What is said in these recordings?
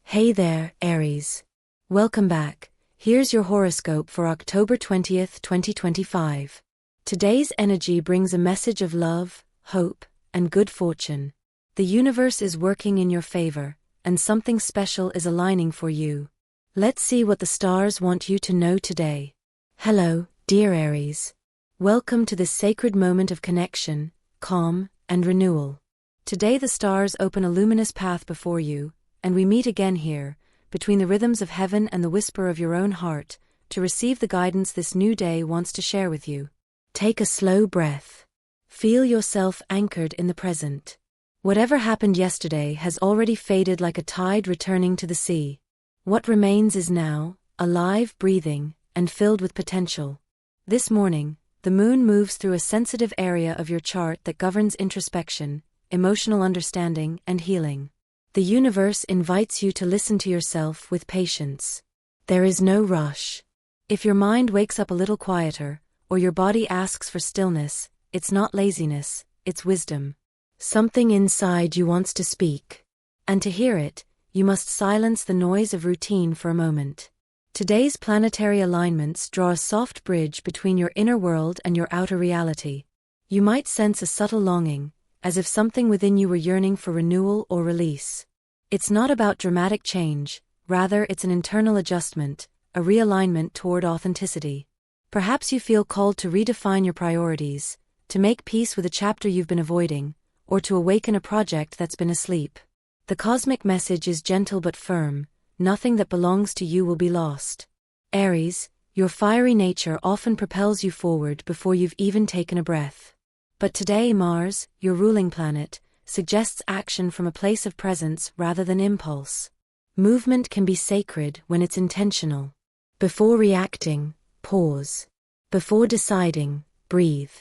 Hey there, Aries. Welcome back. Here's your horoscope for October 20th, 2025. Today's energy brings a message of love, hope, and good fortune. The universe is working in your favor, and something special is aligning for you. Let's see what the stars want you to know today. Hello, dear Aries. Welcome to this sacred moment of connection, calm, and renewal. Today the stars open a luminous path before you, and we meet again here, between the rhythms of heaven and the whisper of your own heart, to receive the guidance this new day wants to share with you. Take a slow breath. Feel yourself anchored in the present. Whatever happened yesterday has already faded like a tide returning to the sea. What remains is now, alive, breathing, and filled with potential. This morning, the moon moves through a sensitive area of your chart that governs introspection, emotional understanding, and healing. The universe invites you to listen to yourself with patience. There is no rush. If your mind wakes up a little quieter, or your body asks for stillness, it's not laziness, it's wisdom. Something inside you wants to speak. And to hear it, you must silence the noise of routine for a moment. Today's planetary alignments draw a soft bridge between your inner world and your outer reality. You might sense a subtle longing, as if something within you were yearning for renewal or release. It's not about dramatic change, rather it's an internal adjustment, a realignment toward authenticity. Perhaps you feel called to redefine your priorities, to make peace with a chapter you've been avoiding, or to awaken a project that's been asleep. The cosmic message is gentle but firm: nothing that belongs to you will be lost. Aries, your fiery nature often propels you forward before you've even taken a breath. But today Mars, your ruling planet, suggests action from a place of presence rather than impulse. Movement can be sacred when it's intentional. Before reacting, pause. Before deciding, breathe.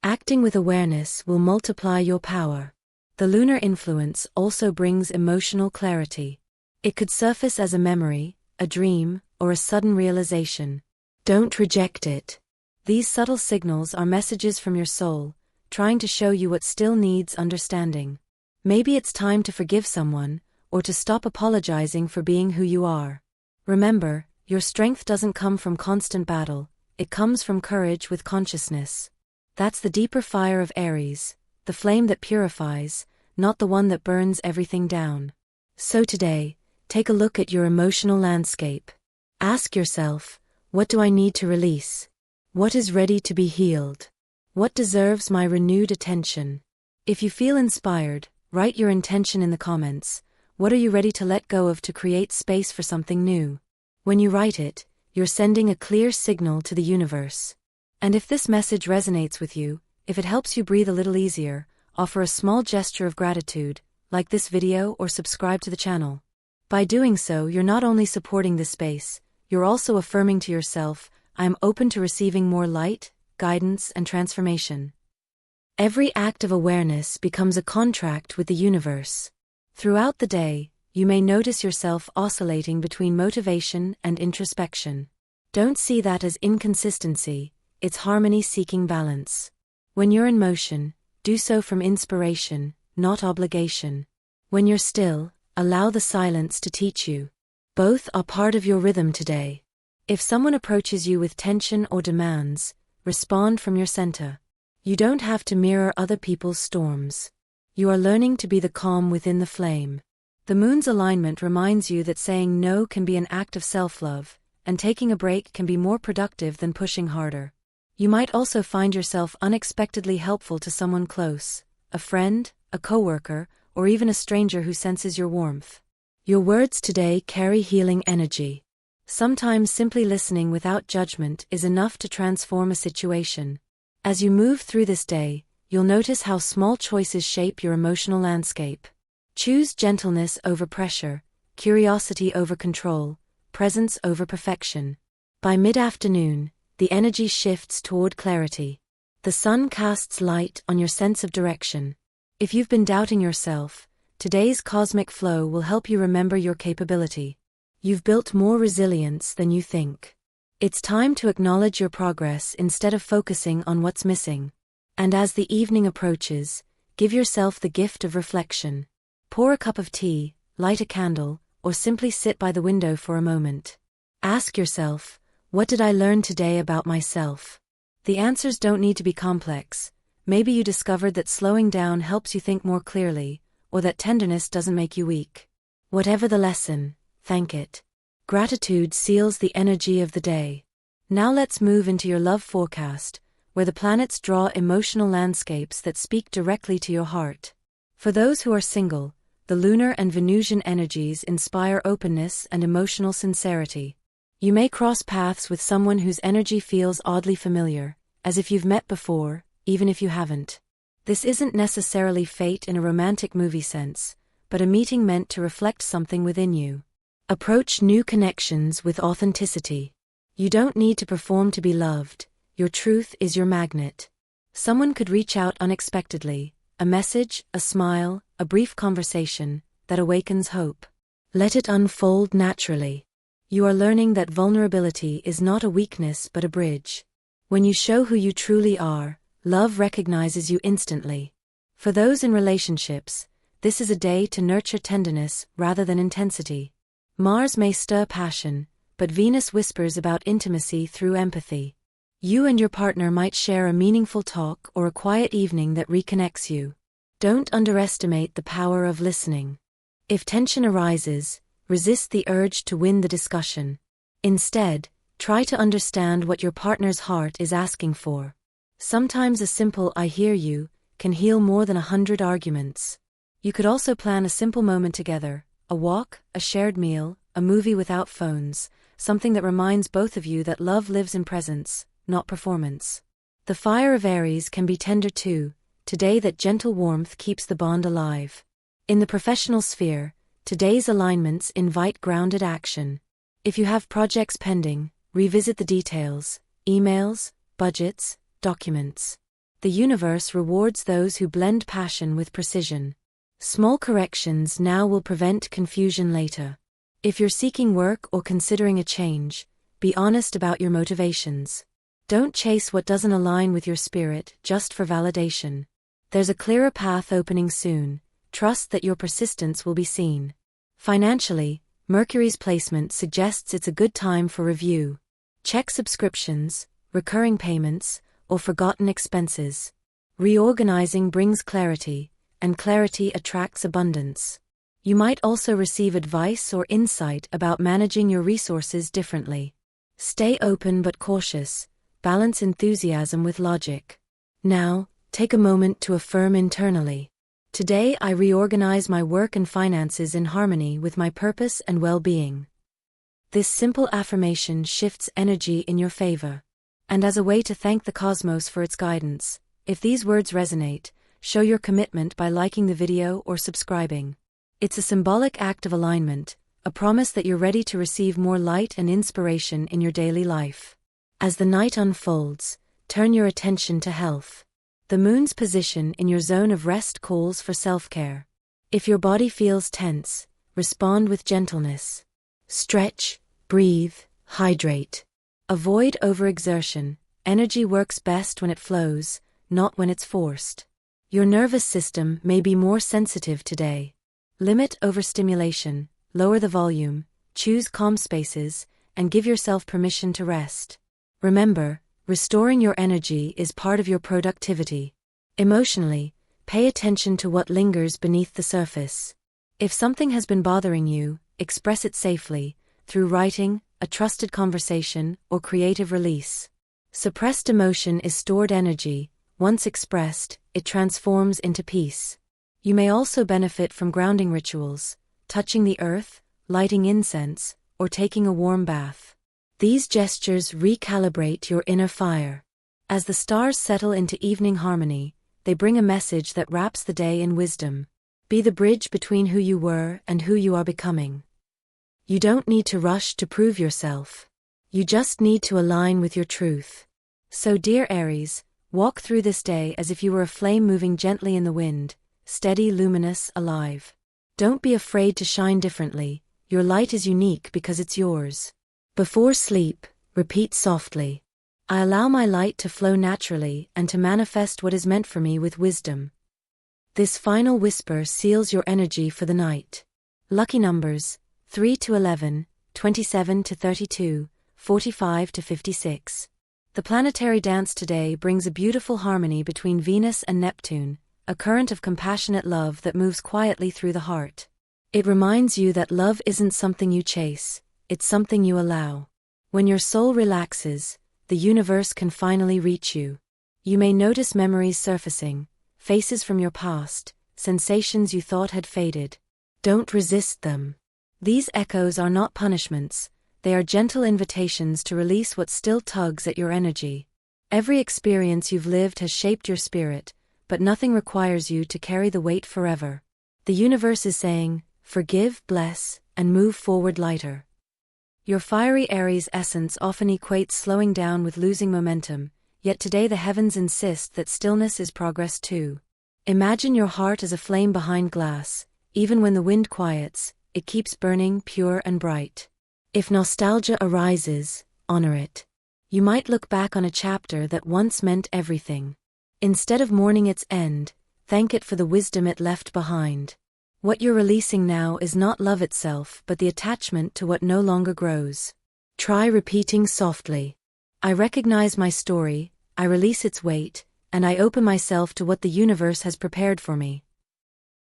Acting with awareness will multiply your power. The lunar influence also brings emotional clarity. It could surface as a memory, a dream, or a sudden realization. Don't reject it. These subtle signals are messages from your soul, trying to show you what still needs understanding. Maybe it's time to forgive someone, or to stop apologizing for being who you are. Remember, your strength doesn't come from constant battle, it comes from courage with consciousness. That's the deeper fire of Aries, the flame that purifies, not the one that burns everything down. So today, take a look at your emotional landscape. Ask yourself, what do I need to release? What is ready to be healed? What deserves my renewed attention? If you feel inspired, write your intention in the comments. What are you ready to let go of to create space for something new? When you write it, you're sending a clear signal to the universe. And if this message resonates with you, if it helps you breathe a little easier, offer a small gesture of gratitude, like this video or subscribe to the channel. By doing so, you're not only supporting this space, you're also affirming to yourself, I am open to receiving more light, guidance, and transformation. Every act of awareness becomes a contract with the universe. Throughout the day, you may notice yourself oscillating between motivation and introspection. Don't see that as inconsistency, it's harmony seeking balance. When you're in motion, do so from inspiration, not obligation. When you're still, allow the silence to teach you. Both are part of your rhythm today. If someone approaches you with tension or demands, respond from your center. You don't have to mirror other people's storms. You are learning to be the calm within the flame. The moon's alignment reminds you that saying no can be an act of self-love, and taking a break can be more productive than pushing harder. You might also find yourself unexpectedly helpful to someone close, a friend, a coworker, or even a stranger who senses your warmth. Your words today carry healing energy. Sometimes simply listening without judgment is enough to transform a situation. As you move through this day, you'll notice how small choices shape your emotional landscape. Choose gentleness over pressure, curiosity over control, presence over perfection. By mid-afternoon, the energy shifts toward clarity. The sun casts light on your sense of direction. If you've been doubting yourself, today's cosmic flow will help you remember your capability. You've built more resilience than you think. It's time to acknowledge your progress instead of focusing on what's missing. And as the evening approaches, give yourself the gift of reflection. Pour a cup of tea, light a candle, or simply sit by the window for a moment. Ask yourself, what did I learn today about myself? The answers don't need to be complex. Maybe you discovered that slowing down helps you think more clearly, or that tenderness doesn't make you weak. Whatever the lesson, thank it. Gratitude seals the energy of the day. Now let's move into your love forecast, where the planets draw emotional landscapes that speak directly to your heart. For those who are single, the lunar and Venusian energies inspire openness and emotional sincerity. You may cross paths with someone whose energy feels oddly familiar, as if you've met before, even if you haven't. This isn't necessarily fate in a romantic movie sense, but a meeting meant to reflect something within you. Approach new connections with authenticity. You don't need to perform to be loved, your truth is your magnet. Someone could reach out unexpectedly, a message, a smile, a brief conversation, that awakens hope. Let it unfold naturally. You are learning that vulnerability is not a weakness but a bridge. When you show who you truly are, love recognizes you instantly. For those in relationships, this is a day to nurture tenderness rather than intensity. Mars may stir passion, but Venus whispers about intimacy through empathy. You and your partner might share a meaningful talk or a quiet evening that reconnects you. Don't underestimate the power of listening. If tension arises, resist the urge to win the discussion. Instead, try to understand what your partner's heart is asking for. Sometimes a simple "I hear you" can heal more than 100 arguments. You could also plan a simple moment together, a walk, a shared meal, a movie without phones, something that reminds both of you that love lives in presence, not performance. The fire of Aries can be tender too, today that gentle warmth keeps the bond alive. In the professional sphere, today's alignments invite grounded action. If you have projects pending, revisit the details, emails, budgets, documents. The universe rewards those who blend passion with precision. Small corrections now will prevent confusion later. If you're seeking work or considering a change, be honest about your motivations. Don't chase what doesn't align with your spirit just for validation. There's a clearer path opening soon. Trust that your persistence will be seen. Financially, Mercury's placement suggests it's a good time for review. Check subscriptions, recurring payments, or forgotten expenses. Reorganizing brings clarity, and clarity attracts abundance. You might also receive advice or insight about managing your resources differently. Stay open but cautious, balance enthusiasm with logic. Now, take a moment to affirm internally. Today I reorganize my work and finances in harmony with my purpose and well-being. This simple affirmation shifts energy in your favor. And as a way to thank the cosmos for its guidance, if these words resonate, show your commitment by liking the video or subscribing. It's a symbolic act of alignment, a promise that you're ready to receive more light and inspiration in your daily life. As the night unfolds, turn your attention to health. The moon's position in your zone of rest calls for self-care. If your body feels tense, respond with gentleness. Stretch, breathe, hydrate. Avoid overexertion. Energy works best when it flows, not when it's forced. Your nervous system may be more sensitive today. Limit overstimulation, lower the volume, choose calm spaces, and give yourself permission to rest. Remember, restoring your energy is part of your productivity. Emotionally, pay attention to what lingers beneath the surface. If something has been bothering you, express it safely, through writing, a trusted conversation, or creative release. Suppressed emotion is stored energy. Once expressed, it transforms into peace. You may also benefit from grounding rituals, touching the earth, lighting incense, or taking a warm bath. These gestures recalibrate your inner fire. As the stars settle into evening harmony, they bring a message that wraps the day in wisdom. Be the bridge between who you were and who you are becoming. You don't need to rush to prove yourself. You just need to align with your truth. So dear Aries, walk through this day as if you were a flame moving gently in the wind, steady, luminous, alive. Don't be afraid to shine differently. Your light is unique because it's yours. Before sleep, repeat softly. I allow my light to flow naturally and to manifest what is meant for me with wisdom. This final whisper seals your energy for the night. Lucky numbers: 3 to 11, 27 to 32, 45 to 56. The planetary dance today brings a beautiful harmony between Venus and Neptune, a current of compassionate love that moves quietly through the heart. It reminds you that love isn't something you chase, it's something you allow. When your soul relaxes, the universe can finally reach you. You may notice memories surfacing, faces from your past, sensations you thought had faded. Don't resist them. These echoes are not punishments, they are gentle invitations to release what still tugs at your energy. Every experience you've lived has shaped your spirit, but nothing requires you to carry the weight forever. The universe is saying, forgive, bless, and move forward lighter. Your fiery Aries essence often equates slowing down with losing momentum, yet today the heavens insist that stillness is progress too. Imagine your heart as a flame behind glass. Even when the wind quiets, it keeps burning pure and bright. If nostalgia arises, honor it. You might look back on a chapter that once meant everything. Instead of mourning its end, thank it for the wisdom it left behind. What you're releasing now is not love itself but the attachment to what no longer grows. Try repeating softly. I recognize my story, I release its weight, and I open myself to what the universe has prepared for me.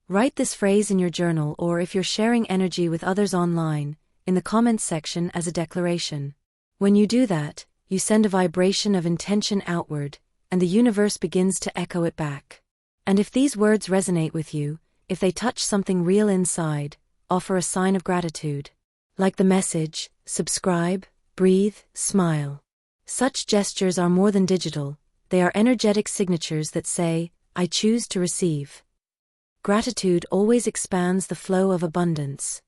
Write this phrase in your journal, or if you're sharing energy with others online, in the comments section as a declaration. When you do that, you send a vibration of intention outward, and the universe begins to echo it back. And if these words resonate with you, if they touch something real inside, offer a sign of gratitude. Like the message, subscribe, breathe, smile. Such gestures are more than digital, they are energetic signatures that say, I choose to receive. Gratitude always expands the flow of abundance.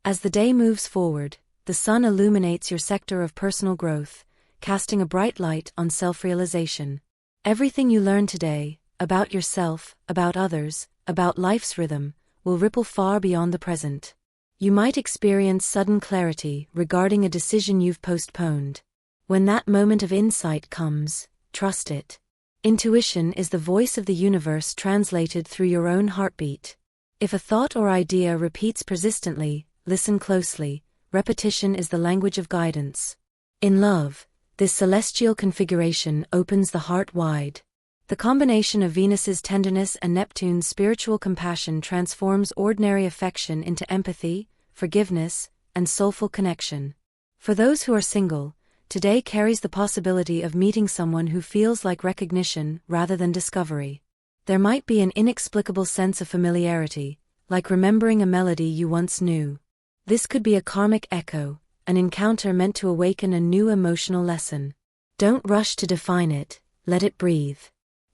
As the day moves forward, the sun illuminates your sector of personal growth, casting a bright light on self-realization. Everything you learn today, about yourself, about others, about life's rhythm, will ripple far beyond the present. You might experience sudden clarity regarding a decision you've postponed. When that moment of insight comes, trust it. Intuition is the voice of the universe translated through your own heartbeat. If a thought or idea repeats persistently, listen closely. Repetition is the language of guidance. In love, this celestial configuration opens the heart wide. The combination of Venus's tenderness and Neptune's spiritual compassion transforms ordinary affection into empathy, forgiveness, and soulful connection. For those who are single, today carries the possibility of meeting someone who feels like recognition rather than discovery. There might be an inexplicable sense of familiarity, like remembering a melody you once knew. This could be a karmic echo, an encounter meant to awaken a new emotional lesson. Don't rush to define it, let it breathe.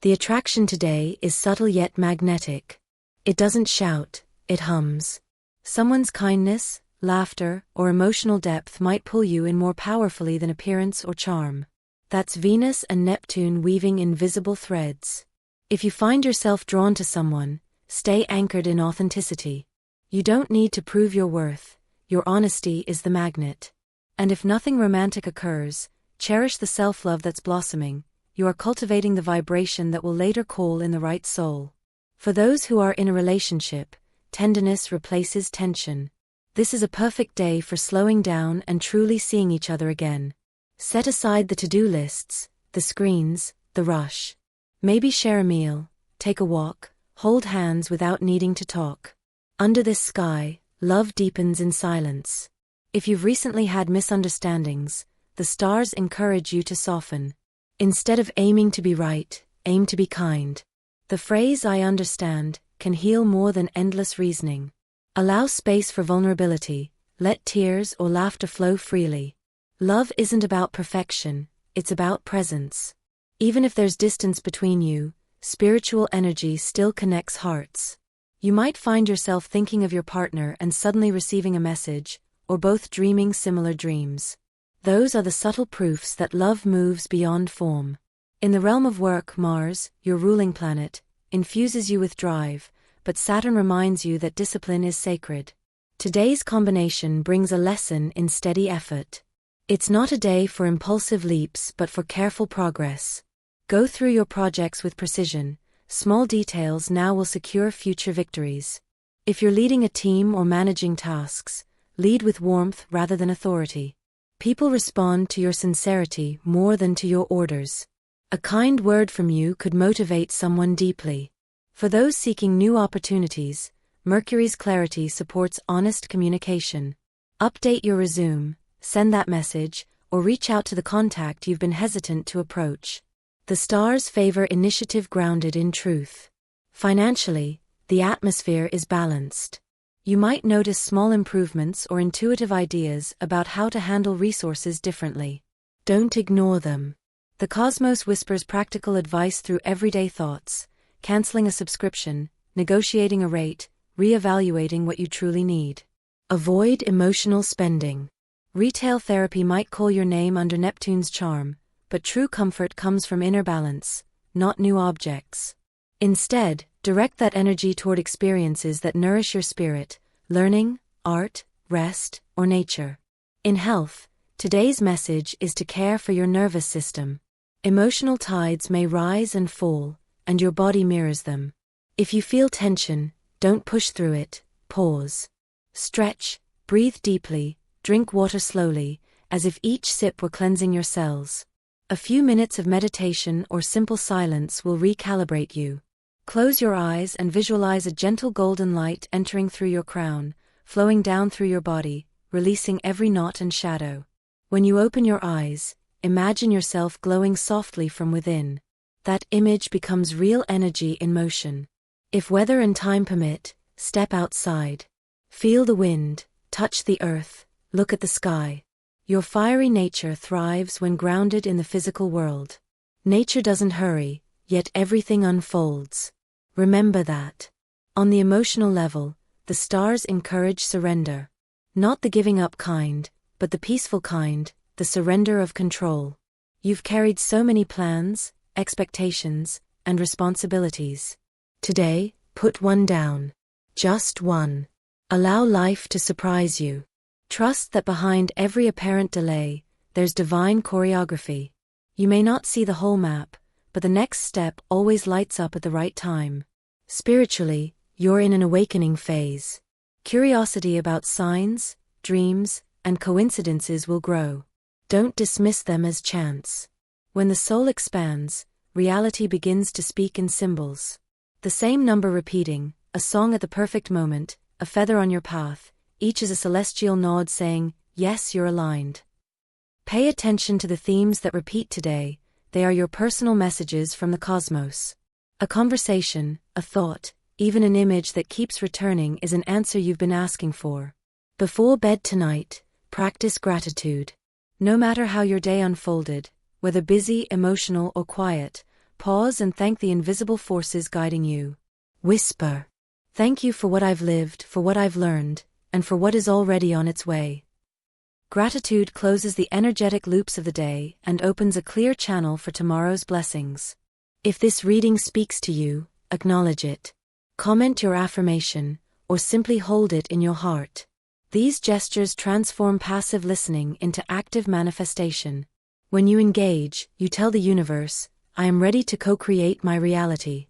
The attraction today is subtle yet magnetic. It doesn't shout, it hums. Someone's kindness, laughter, or emotional depth might pull you in more powerfully than appearance or charm. That's Venus and Neptune weaving invisible threads. If you find yourself drawn to someone, stay anchored in authenticity. You don't need to prove your worth, your honesty is the magnet. And if nothing romantic occurs, cherish the self-love that's blossoming. You are cultivating the vibration that will later call in the right soul. For those who are in a relationship, tenderness replaces tension. This is a perfect day for slowing down and truly seeing each other again. Set aside the to-do lists, the screens, the rush. Maybe share a meal, take a walk, hold hands without needing to talk. Under this sky, love deepens in silence. If you've recently had misunderstandings, the stars encourage you to soften. Instead of aiming to be right, aim to be kind. The phrase "I understand" can heal more than endless reasoning. Allow space for vulnerability, let tears or laughter flow freely. Love isn't about perfection, it's about presence. Even if there's distance between you, spiritual energy still connects hearts. You might find yourself thinking of your partner and suddenly receiving a message, or both dreaming similar dreams. Those are the subtle proofs that love moves beyond form. In the realm of work, Mars, your ruling planet, infuses you with drive, but Saturn reminds you that discipline is sacred. Today's combination brings a lesson in steady effort. It's not a day for impulsive leaps but for careful progress. Go through your projects with precision. Small details now will secure future victories. If you're leading a team or managing tasks, Lead with warmth rather than authority. People respond to your sincerity more than to your orders. A kind word from you could motivate someone deeply. For those seeking new opportunities, Mercury's clarity supports honest communication. Update your resume, send that message, or reach out to the contact you've been hesitant to approach. The stars favor initiative grounded in truth. Financially, the atmosphere is balanced. You might notice small improvements or intuitive ideas about how to handle resources differently. Don't ignore them. The cosmos whispers practical advice through everyday thoughts: canceling a subscription, negotiating a rate, re-evaluating what you truly need. Avoid emotional spending. Retail therapy might call your name under Neptune's charm, but true comfort comes from inner balance, not new objects. Instead, direct that energy toward experiences that nourish your spirit: learning, art, rest, or nature. In health, today's message is to care for your nervous system. Emotional tides may rise and fall, and your body mirrors them. If you feel tension, don't push through it, pause. Stretch, breathe deeply, drink water slowly, as if each sip were cleansing your cells. A few minutes of meditation or simple silence will recalibrate you. Close your eyes and visualize a gentle golden light entering through your crown, flowing down through your body, releasing every knot and shadow. When you open your eyes, imagine yourself glowing softly from within. That image becomes real energy in motion. If weather and time permit, step outside. Feel the wind, touch the earth, look at the sky. Your fiery nature thrives when grounded in the physical world. Nature doesn't hurry, yet everything unfolds. Remember that. On the emotional level, the stars encourage surrender. Not the giving up kind, but the peaceful kind, the surrender of control. You've carried so many plans, expectations, and responsibilities. Today, put one down. Just one. Allow life to surprise you. Trust that behind every apparent delay, there's divine choreography. You may not see the whole map, but the next step always lights up at the right time. Spiritually, you're in an awakening phase. Curiosity about signs, dreams, and coincidences will grow. Don't dismiss them as chance. When the soul expands, reality begins to speak in symbols. The same number repeating, a song at the perfect moment, a feather on your path, each is a celestial nod saying, yes, you're aligned. Pay attention to the themes that repeat today. They are your personal messages from the cosmos. A conversation, a thought, even an image that keeps returning is an answer you've been asking for. Before bed tonight, practice gratitude. No matter how your day unfolded, whether busy, emotional, or quiet, pause and thank the invisible forces guiding you. Whisper. Thank you for what I've lived, for what I've learned, and for what is already on its way. Gratitude closes the energetic loops of the day and opens a clear channel for tomorrow's blessings. If this reading speaks to you, acknowledge it. Comment your affirmation, or simply hold it in your heart. These gestures transform passive listening into active manifestation. When you engage, you tell the universe, I am ready to co-create my reality.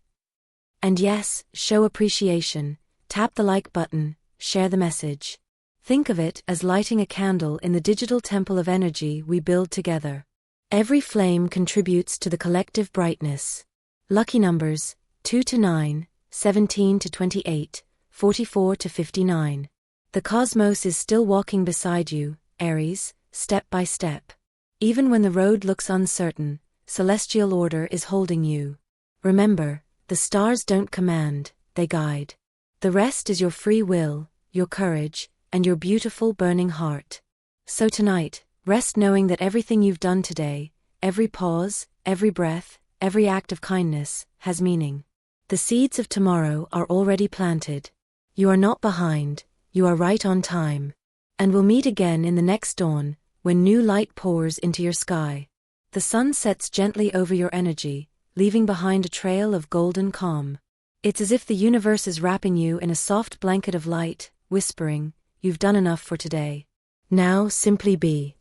And yes, show appreciation. Tap the like button, share the message. Think of it as lighting a candle in the digital temple of energy we build together. Every flame contributes to the collective brightness. Lucky numbers: 2 to 9, 17 to 28, 44 to 59. The cosmos is still walking beside you, Aries, step by step. Even when the road looks uncertain, celestial order is holding you. Remember, the stars don't command, they guide. The rest is your free will, your courage, and your beautiful burning heart. So tonight, rest knowing that everything you've done today, every pause, every breath, every act of kindness, has meaning. The seeds of tomorrow are already planted. You are not behind, you are right on time. And we'll meet again in the next dawn, when new light pours into your sky. The sun sets gently over your energy, leaving behind a trail of golden calm. It's as if the universe is wrapping you in a soft blanket of light, whispering, you've done enough for today. Now simply be.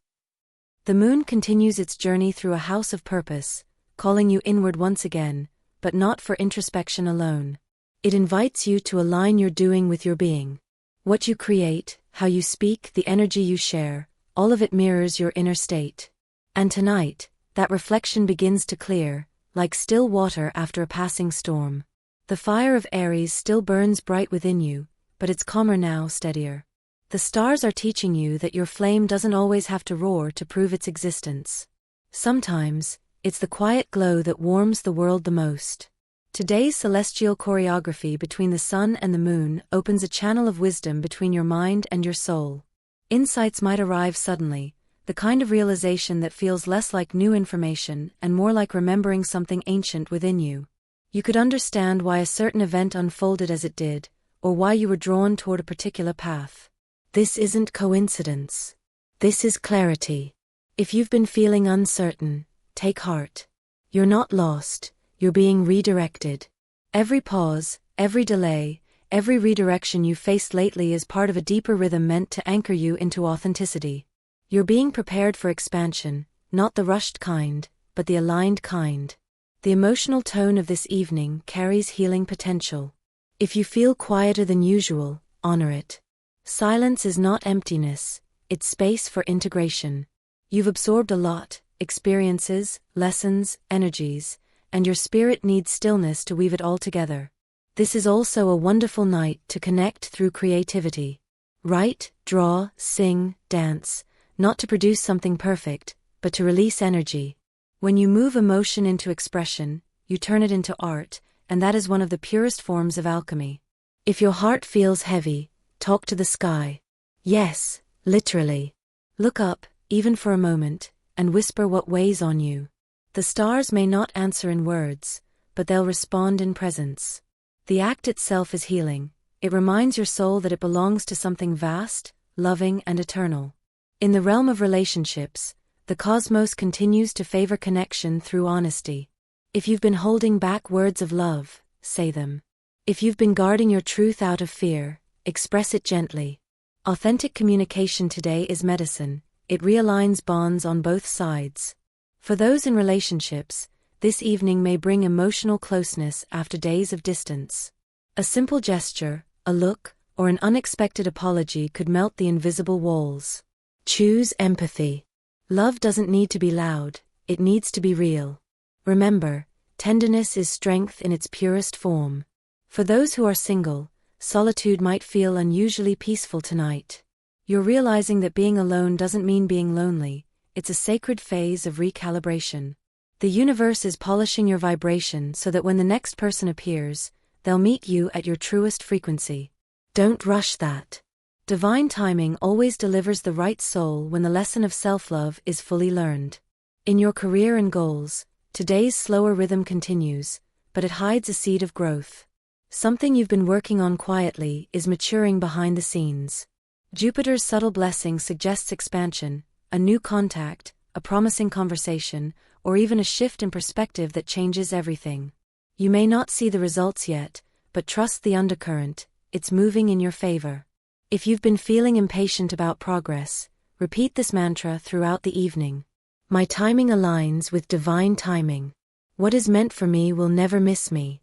The moon continues its journey through a house of purpose, calling you inward once again, but not for introspection alone. It invites you to align your doing with your being. What you create, how you speak, the energy you share, all of it mirrors your inner state. And tonight, that reflection begins to clear, like still water after a passing storm. The fire of Aries still burns bright within you, but it's calmer now, steadier. The stars are teaching you that your flame doesn't always have to roar to prove its existence. Sometimes, it's the quiet glow that warms the world the most. Today's celestial choreography between the sun and the moon opens a channel of wisdom between your mind and your soul. Insights might arrive suddenly, the kind of realization that feels less like new information and more like remembering something ancient within you. You could understand why a certain event unfolded as it did, or why you were drawn toward a particular path. This isn't coincidence. This is clarity. If you've been feeling uncertain, take heart. You're not lost, you're being redirected. Every pause, every delay, every redirection you faced lately is part of a deeper rhythm meant to anchor you into authenticity. You're being prepared for expansion, not the rushed kind, but the aligned kind. The emotional tone of this evening carries healing potential. If you feel quieter than usual, honor it. Silence is not emptiness, it's space for integration. You've absorbed a lot, experiences, lessons, energies, and your spirit needs stillness to weave it all together. This is also a wonderful night to connect through creativity. Write, draw, sing, dance, not to produce something perfect, but to release energy. When you move emotion into expression, you turn it into art, and that is one of the purest forms of alchemy. If your heart feels heavy, talk to the sky. Yes, literally. Look up, even for a moment, and whisper what weighs on you. The stars may not answer in words, but they'll respond in presence. The act itself is healing. It reminds your soul that it belongs to something vast, loving, and eternal. In the realm of relationships, the cosmos continues to favor connection through honesty. If you've been holding back words of love, say them. If you've been guarding your truth out of fear, express it gently. Authentic communication today is medicine. It realigns bonds on both sides. For those in relationships, this evening may bring emotional closeness after days of distance. A simple gesture, a look, or an unexpected apology could melt the invisible walls. Choose empathy. Love doesn't need to be loud, it needs to be real. Remember, tenderness is strength in its purest form. For those who are single, solitude might feel unusually peaceful tonight. You're realizing that being alone doesn't mean being lonely, it's a sacred phase of recalibration. The universe is polishing your vibration so that when the next person appears, they'll meet you at your truest frequency. Don't rush that. Divine timing always delivers the right soul when the lesson of self-love is fully learned. In your career and goals, today's slower rhythm continues, but it hides a seed of growth. Something you've been working on quietly is maturing behind the scenes. Jupiter's subtle blessing suggests expansion, a new contact, a promising conversation, or even a shift in perspective that changes everything. You may not see the results yet, but trust the undercurrent, it's moving in your favor. If you've been feeling impatient about progress, repeat this mantra throughout the evening. My timing aligns with divine timing. What is meant for me will never miss me.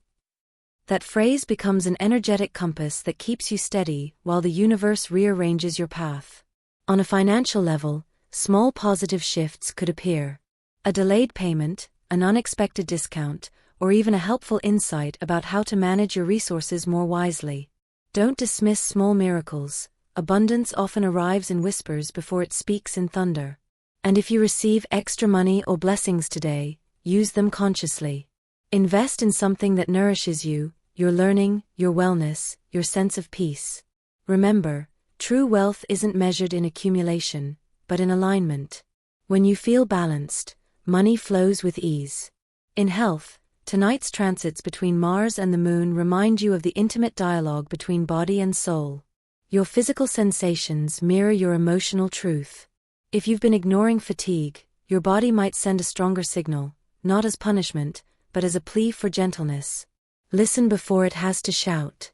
That phrase becomes an energetic compass that keeps you steady while the universe rearranges your path. On a financial level, small positive shifts could appear. A delayed payment, an unexpected discount, or even a helpful insight about how to manage your resources more wisely. Don't dismiss small miracles. Abundance often arrives in whispers before it speaks in thunder. And if you receive extra money or blessings today, use them consciously. Invest in something that nourishes you, your learning, your wellness, your sense of peace. Remember, true wealth isn't measured in accumulation, but in alignment. When you feel balanced, money flows with ease. In health, tonight's transits between Mars and the Moon remind you of the intimate dialogue between body and soul. Your physical sensations mirror your emotional truth. If you've been ignoring fatigue, your body might send a stronger signal, not as punishment, but as a plea for gentleness. Listen before it has to shout.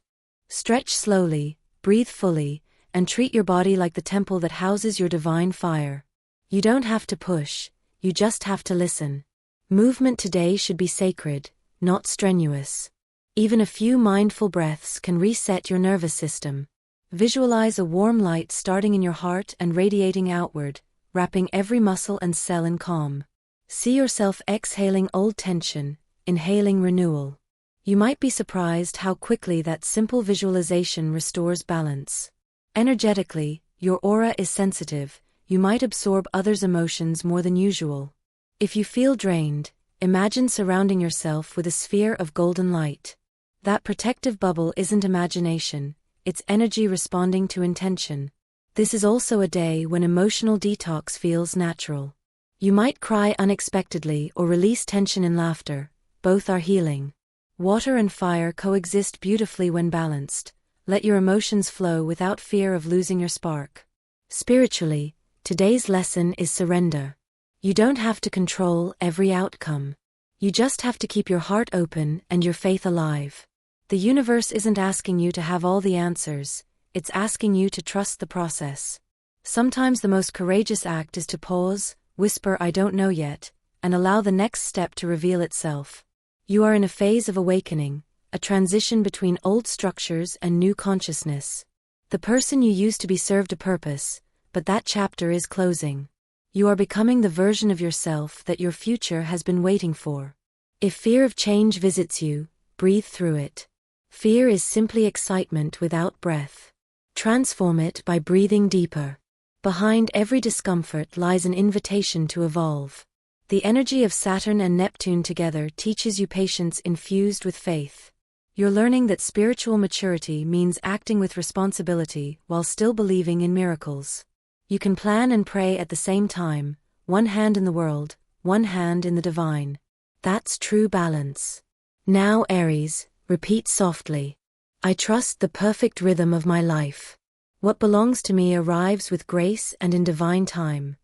Stretch slowly, breathe fully, and treat your body like the temple that houses your divine fire. You don't have to push, you just have to listen. Movement today should be sacred, not strenuous. Even a few mindful breaths can reset your nervous system. Visualize a warm light starting in your heart and radiating outward, wrapping every muscle and cell in calm. See yourself exhaling old tension, inhaling renewal. You might be surprised how quickly that simple visualization restores balance. Energetically, your aura is sensitive. You might absorb others' emotions more than usual. If you feel drained, imagine surrounding yourself with a sphere of golden light. That protective bubble isn't imagination, it's energy responding to intention. This is also a day when emotional detox feels natural. You might cry unexpectedly or release tension in laughter. Both are healing. Water and fire coexist beautifully when balanced. Let your emotions flow without fear of losing your spark. Spiritually, today's lesson is surrender. You don't have to control every outcome. You just have to keep your heart open and your faith alive. The universe isn't asking you to have all the answers, it's asking you to trust the process. Sometimes the most courageous act is to pause, whisper "I don't know yet," and allow the next step to reveal itself. You are in a phase of awakening, a transition between old structures and new consciousness. The person you used to be served a purpose, but that chapter is closing. You are becoming the version of yourself that your future has been waiting for. If fear of change visits you, breathe through it. Fear is simply excitement without breath. Transform it by breathing deeper. Behind every discomfort lies an invitation to evolve. The energy of Saturn and Neptune together teaches you patience infused with faith. You're learning that spiritual maturity means acting with responsibility while still believing in miracles. You can plan and pray at the same time, one hand in the world, one hand in the divine. That's true balance. Now, Aries, repeat softly. I trust the perfect rhythm of my life. What belongs to me arrives with grace and in divine time.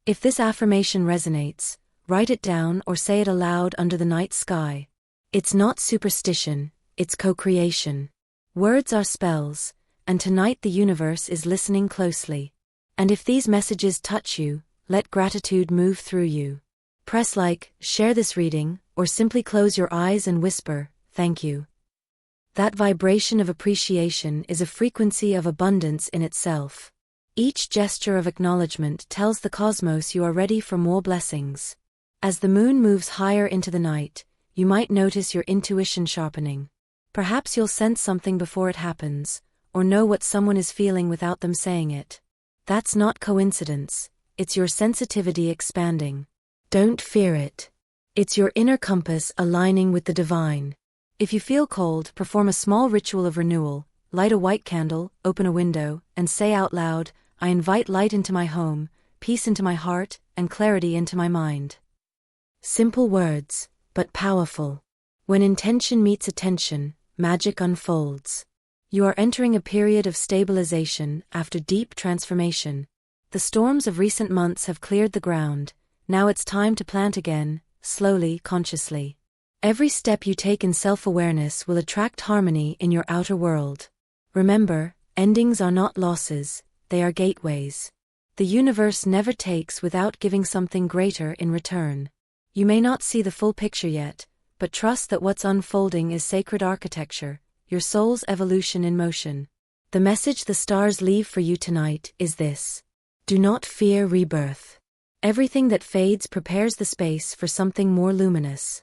If this affirmation resonates, write it down or say it aloud under the night sky. It's not superstition, it's co-creation. Words are spells, and tonight the universe is listening closely. And if these messages touch you, let gratitude move through you. Press like, share this reading, or simply close your eyes and whisper, "Thank you." That vibration of appreciation is a frequency of abundance in itself. Each gesture of acknowledgement tells the cosmos you are ready for more blessings. As the moon moves higher into the night, you might notice your intuition sharpening. Perhaps you'll sense something before it happens, or know what someone is feeling without them saying it. That's not coincidence, it's your sensitivity expanding. Don't fear it. It's your inner compass aligning with the divine. If you feel cold, perform a small ritual of renewal, light a white candle, open a window, and say out loud, "I invite light into my home, peace into my heart, and clarity into my mind." Simple words, but powerful. When intention meets attention, magic unfolds. You are entering a period of stabilization after deep transformation. The storms of recent months have cleared the ground. Now it's time to plant again, slowly, consciously. Every step you take in self-awareness will attract harmony in your outer world. Remember, endings are not losses, they are gateways. The universe never takes without giving something greater in return. You may not see the full picture yet, but trust that what's unfolding is sacred architecture, your soul's evolution in motion. The message the stars leave for you tonight is this: do not fear rebirth. Everything that fades prepares the space for something more luminous.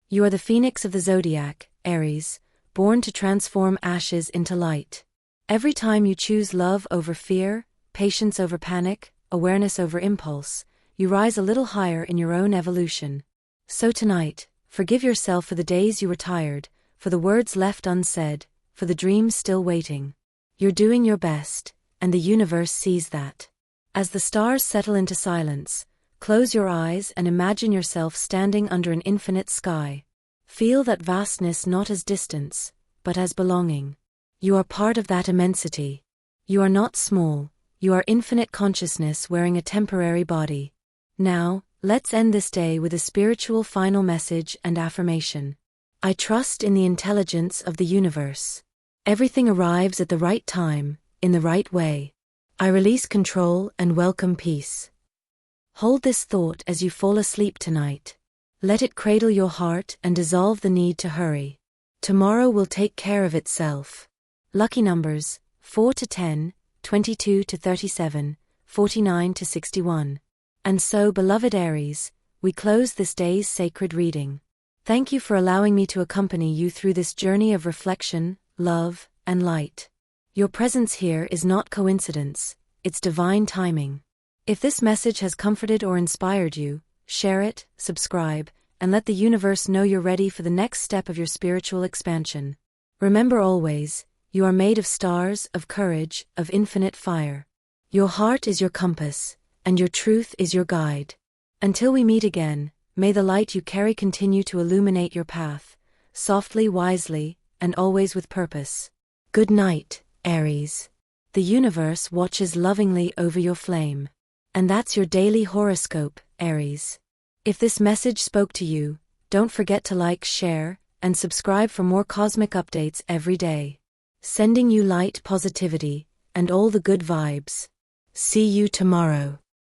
You are the phoenix of the zodiac, Aries, born to transform ashes into light. Every time you choose love over fear, patience over panic, awareness over impulse, you rise a little higher in your own evolution. So tonight, forgive yourself for the days you were tired, for the words left unsaid, for the dreams still waiting. You're doing your best, and the universe sees that. As the stars settle into silence, close your eyes and imagine yourself standing under an infinite sky. Feel that vastness not as distance, but as belonging. You are part of that immensity. You are not small, you are infinite consciousness wearing a temporary body. Now, let's end this day with a spiritual final message and affirmation. I trust in the intelligence of the universe. Everything arrives at the right time, in the right way. I release control and welcome peace. Hold this thought as you fall asleep tonight. Let it cradle your heart and dissolve the need to hurry. Tomorrow will take care of itself. Lucky numbers, 4 to 10, 22 to 37, 49 to 61. And so, beloved Aries, we close this day's sacred reading. Thank you for allowing me to accompany you through this journey of reflection, love, and light. Your presence here is not coincidence, it's divine timing. If this message has comforted or inspired you, share it, subscribe, and let the universe know you're ready for the next step of your spiritual expansion. Remember always, you are made of stars, of courage, of infinite fire. Your heart is your compass, and your truth is your guide. Until we meet again, may the light you carry continue to illuminate your path, softly, wisely, and always with purpose. Good night, Aries. The universe watches lovingly over your flame. And that's your daily horoscope, Aries. If this message spoke to you, don't forget to like, share, and subscribe for more cosmic updates every day. Sending you light, positivity, and all the good vibes. See you tomorrow.